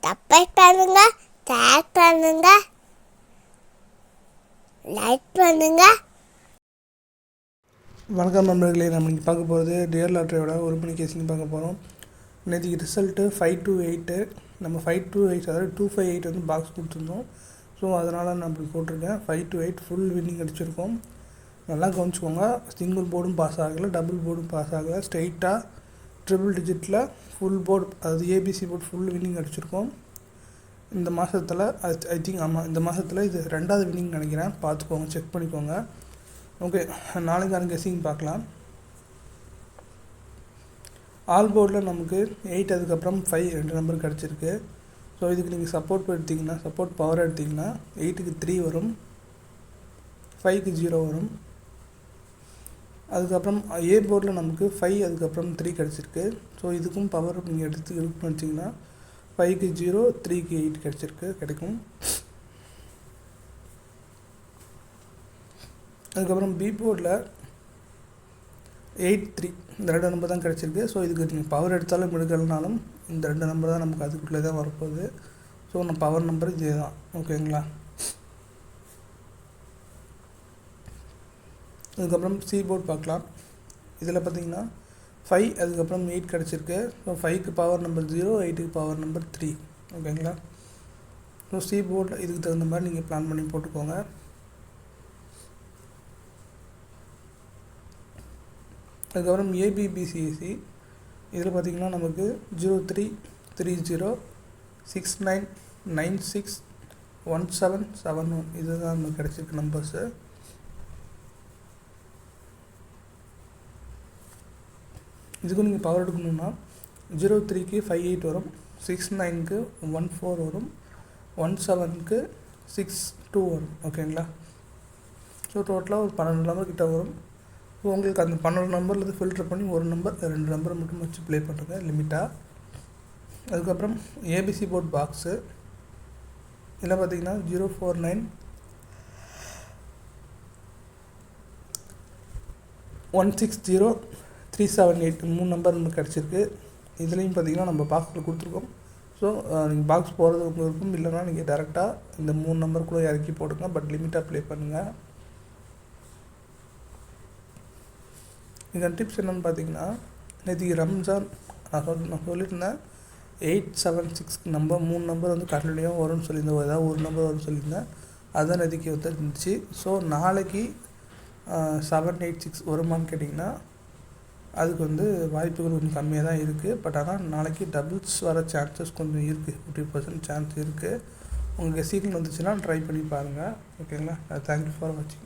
Subscribe பண்ணுங்க, share பண்ணுங்க, like பண்ணுங்க. வணக்கம் நண்பர்களே, நம்ம இன்றைக்கி பார்க்க போகிறது டியர் லாட்ரியோட ஒரு மணி கேசிங் பார்க்க போகிறோம். நேற்றுக்கு ரிசல்ட்டு 528. நம்ம 528 அதாவது 258 வந்து பாக்ஸ் கொடுத்துருந்தோம். ஸோ அதனால் நான் அப்படி போட்டிருக்கேன். 528 ஃபுல் வின்னிங் அடிச்சிருக்கோம். நல்லா கவனிச்சுக்கோங்க. சிங்கிள் போர்டும் பாஸ் ஆகலை, டபுள் போர்டும் பாஸ் ஆகலை. ஸ்ட்ரெயிட்டாக ட்ரிபிள் டிஜிட்டில் ஃபுல் போர்டு, அதாவது ஏபிசி போர்டு ஃபுல் வின்னிங் அடிச்சிருக்கோம். இந்த மாதத்தில் ஐ திங்க் இந்த மாதத்தில் இது 2வது வின்னிங் நினைக்கிறேன். பார்த்துக்கோங்க, செக் பண்ணிக்கோங்க. ஓகே, நாளைக்கான கெஸ்ஸிங் பார்க்கலாம். ஆல் போர்டில் நமக்கு 8, அதுக்கப்புறம் 5 2 நம்பர் கிடச்சிருக்கு. ஸோ இதுக்கு நீங்கள் சப்போர்ட் எடுத்திங்கன்னா, சப்போர்ட் பவர் எடுத்திங்கன்னா 8க்கு 3 வரும், 5க்கு 0 வரும். அதுக்கப்புறம் ஏ போர்டில் நமக்கு 5, அதுக்கப்புறம் 3 கிடச்சிருக்கு. ஸோ இதுக்கும் பவர் நீங்கள் எடுத்துன்னு வச்சிங்கன்னா 5க்கு 0, 3க்கு 8 கிடைக்கும். அதுக்கப்புறம் பி போர்டில் 8, 3 இந்த 2 நம்பர் தான் கிடச்சிருக்கு. ஸோ இதுக்கு நீங்கள் பவர் எடுத்தாலும் எடுக்கலனாலும் இந்த 2 நம்பர் தான் நமக்கு அதுக்குள்ளே தான் வரப்போகுது. ஸோ நம்ம பவர் நம்பர் இதே தான். ஓகேங்களா? அதுக்கப்புறம் சி போர்ட் பார்க்கலாம். இதில் பார்த்தீங்கன்னா 5, அதுக்கப்புறம் 8 கிடச்சிருக்கு. ஸோ 5க்கு பவர் நம்பர் 0, 8க்கு பவர் நம்பர் 3. ஓகேங்களா? ஸோ சி போர்டில் இதுக்கு தகுந்த மாதிரி நீங்கள் பிளான் பண்ணி போட்டுக்கோங்க. அதுக்கப்புறம் ஏபிபிசிஎஸ்சி இதில் பார்த்திங்கன்னா நமக்கு 03, 30, 69, 96, 1771 இதுதான் நமக்கு கிடச்சிருக்கு நம்பர்ஸு. இதுக்கும் நீங்கள் பவர் எடுக்கணுன்னா 03க்கு 58 வரும், 69க்கு 14 வரும், 17க்கு 62 வரும். ஓகேங்களா? ஸோ டோட்டலாக ஒரு 12 நம்பர் கிட்ட வரும். ஸோ உங்களுக்கு அந்த 12 நம்பர்லேருந்து ஃபில்டர் பண்ணி ஒரு நம்பர் 2 நம்பரை மட்டும் வச்சு ப்ளே பண்ணுறங்க லிமிட்டாக. அதுக்கப்புறம் ஏபிசி போர்ட் பாக்ஸு இதில் பார்த்தீங்கன்னா 049, 160, 378 3 நம்பர் நமக்கு கிடச்சிருக்கு. இதுலேயும் பார்த்தீங்கன்னா நம்ம பாக்ஸில் கொடுத்துருக்கோம். ஸோ நீங்கள் பாக்ஸ் போகிறது உங்களுக்கும், இல்லைனா நீங்கள் டேரெக்டாக இந்த 3 நம்பருக்குள்ளே இறக்கி போடுங்க. பட் லிமிட்டாக ப்ளே பண்ணுங்கள். இந்த டிப்ஸ் என்னென்னு பார்த்தீங்கன்னா, நேற்றுக்கு ரம்ஜான் நான் சொல்லியிருந்தேன் 876 நம்பர் 3 நம்பர் வந்து கண்டினியூவாக வரும்னு சொல்லியிருந்தேன். ஏதாவது ஒரு நம்பர் வரும்னு சொல்லியிருந்தேன். அதுதான் நேற்றுக்கு வந்து இருந்துச்சு. ஸோ நாளைக்கு 786 வருமானு கேட்டிங்கன்னா அதுக்கு வந்து வாய்ப்புகள் கொஞ்சம் கம்மியாக தான் இருக்குது. பட் ஆனால் நாளைக்கு டபுள்ஸ் வர சான்சஸ் கொஞ்சம் இருக்குது, 50% சான்ஸ் இருக்குது. உங்களுக்கு சீக்கிரம் வந்துச்சுன்னா ட்ரை பண்ணி பாருங்கள். ஓகேங்களா? தேங்க்யூ ஃபார் வாட்சிங்.